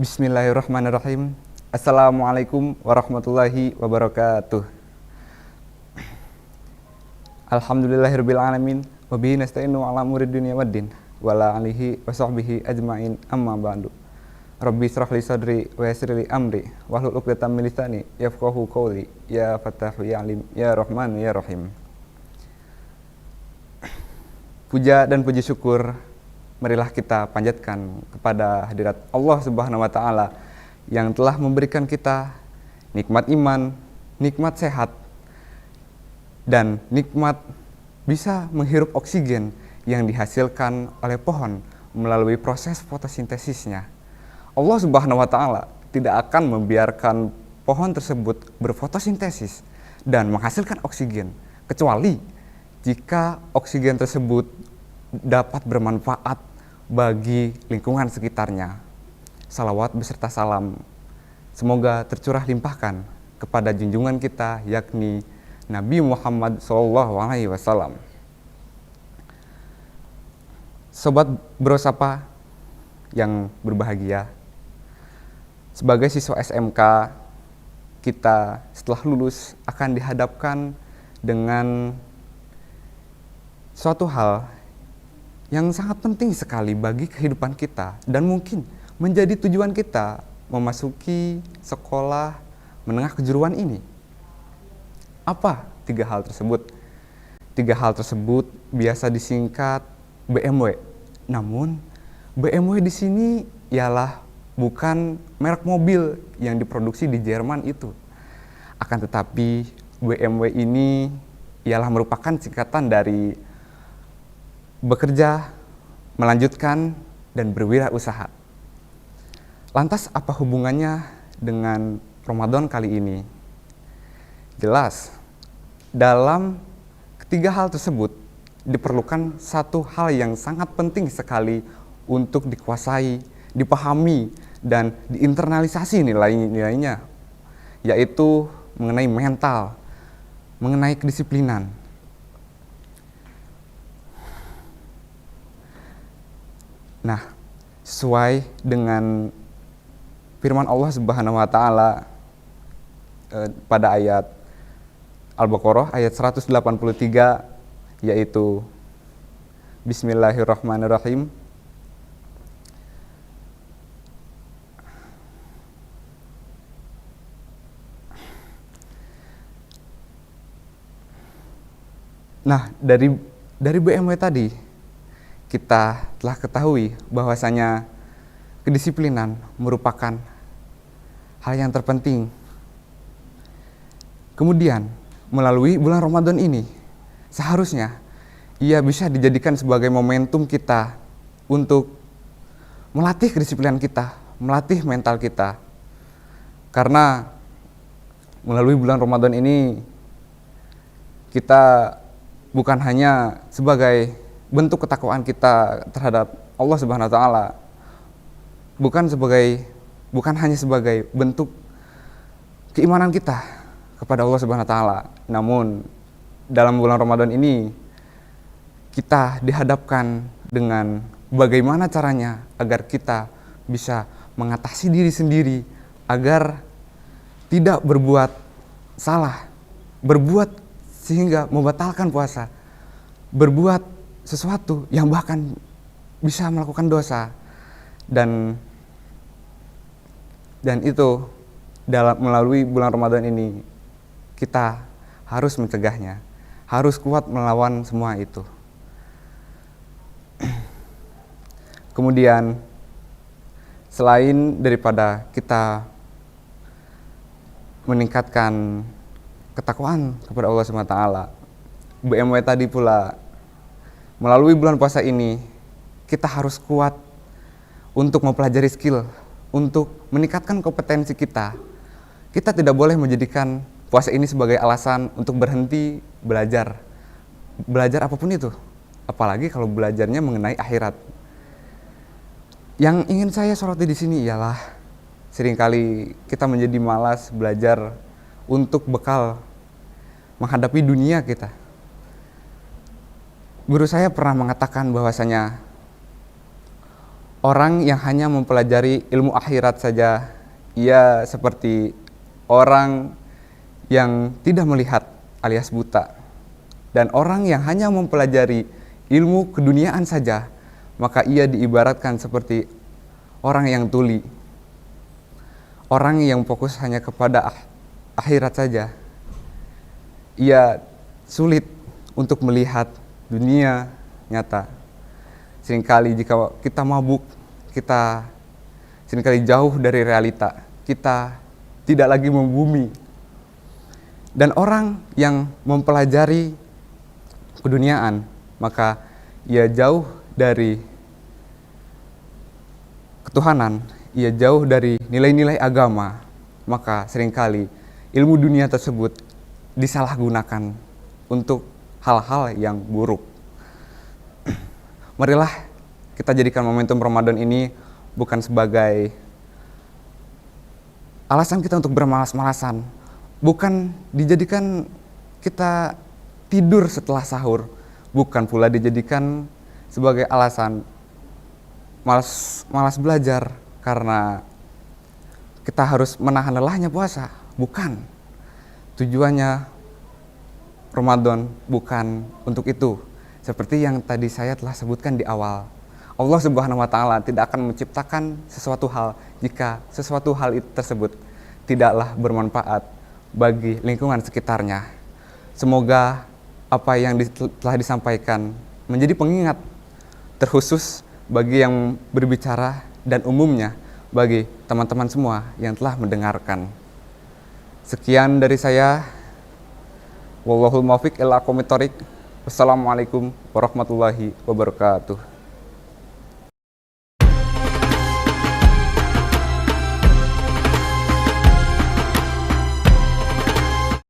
Bismillahirrahmanirrahim. Assalamualaikum warahmatullahi wabarakatuh. Alhamdulillahirabbil alamin wa bihi nasta'inu ala umuri dunya waddin wa ala alihi wa sahbihi ajmain amma ba'du. Rabbi shrah li sadri wa yassir li amri wahlul 'uqdatam min lisani yafqahu qawli ya Fattahu ya Alim ya Rahman ya Rahim. Puja dan puji syukur marilah kita panjatkan kepada hadirat Allah Subhanahu wa taala yang telah memberikan kita nikmat iman, nikmat sehat, dan nikmat bisa menghirup oksigen yang dihasilkan oleh pohon melalui proses fotosintesisnya. Allah Subhanahu wa taala tidak akan membiarkan pohon tersebut berfotosintesis dan menghasilkan oksigen kecuali jika oksigen tersebut dapat bermanfaat bagi lingkungan sekitarnya. Salawat beserta salam semoga tercurah limpahkan kepada junjungan kita yakni Nabi Muhammad SAW. Sobat Brosapa yang berbahagia, sebagai siswa SMK, kita setelah lulus akan dihadapkan dengan suatu hal yang sangat penting sekali bagi kehidupan kita dan mungkin menjadi tujuan kita memasuki sekolah menengah kejuruan ini. Apa tiga hal tersebut? Tiga hal tersebut biasa disingkat BMW. Namun BMW di sini ialah bukan merek mobil yang diproduksi di Jerman itu. Akan tetapi BMW ini ialah merupakan singkatan dari bekerja, melanjutkan, dan berwirausaha. Lantas apa hubungannya dengan Ramadan kali ini? Jelas, dalam ketiga hal tersebut diperlukan satu hal yang sangat penting sekali untuk dikuasai, dipahami, dan diinternalisasi nilai-nilainya, yaitu mengenai mental, mengenai kedisiplinan. Nah, sesuai dengan firman Allah Subhanahu wa taala pada ayat Al-Baqarah ayat 183 yaitu Bismillahirrahmanirrahim. Nah, dari BMW tadi kita telah ketahui bahwasanya kedisiplinan merupakan hal yang terpenting. Kemudian, melalui bulan Ramadan ini, seharusnya ia bisa dijadikan sebagai momentum kita untuk melatih kedisiplinan kita, melatih mental kita. Karena melalui bulan Ramadan ini, kita bukan hanya sebagai bentuk ketakwaan kita terhadap Allah Subhanahu wa taala, bukan hanya sebagai bentuk keimanan kita kepada Allah Subhanahu wa taala, namun dalam bulan Ramadan ini kita dihadapkan dengan bagaimana caranya agar kita bisa mengatasi diri sendiri agar tidak berbuat salah, berbuat sehingga membatalkan puasa, berbuat sesuatu yang bahkan bisa melakukan dosa, dan itu melalui bulan Ramadan ini kita harus mencegahnya, harus kuat melawan semua itu. Kemudian selain daripada kita meningkatkan ketakwaan kepada Allah Subhanahu wa taala, BMW tadi pula melalui bulan puasa ini, kita harus kuat untuk mempelajari skill, untuk meningkatkan kompetensi kita. Kita tidak boleh menjadikan puasa ini sebagai alasan untuk berhenti belajar. Belajar apapun itu, apalagi kalau belajarnya mengenai akhirat. Yang ingin saya soroti di sini ialah seringkali kita menjadi malas belajar untuk bekal menghadapi dunia kita. Guru saya pernah mengatakan bahwasanya Orang yang hanya mempelajari ilmu akhirat saja, ia seperti orang yang tidak melihat alias buta. Dan orang yang hanya mempelajari ilmu keduniaan saja, maka ia diibaratkan seperti orang yang tuli. Orang yang fokus hanya kepada akhirat saja, ia sulit untuk melihat dunia nyata. Seringkali jika kita mabuk, kita seringkali jauh dari realita, kita tidak lagi membumi. Dan orang yang mempelajari keduniaan, maka ia jauh dari ketuhanan, ia jauh dari nilai-nilai agama, maka seringkali ilmu dunia tersebut disalahgunakan untuk hal-hal yang buruk. Marilah kita jadikan momentum Ramadan ini bukan sebagai alasan kita untuk bermalas-malasan, bukan dijadikan kita tidur setelah sahur, bukan pula dijadikan sebagai alasan malas belajar karena kita harus menahan lelahnya puasa. Bukan. Tujuannya Ramadan bukan untuk itu. Seperti yang tadi saya telah sebutkan di awal, Allah Subhanahu wa Ta'ala tidak akan menciptakan sesuatu hal jika sesuatu hal itu tersebut tidaklah bermanfaat bagi lingkungan sekitarnya. Semoga apa yang telah disampaikan menjadi pengingat terkhusus bagi yang berbicara dan umumnya bagi teman-teman semua yang telah mendengarkan. Sekian dari saya. Wallahul muwaffiq ila aqwamit thoriq. Wassalamualaikum warahmatullahi wabarakatuh.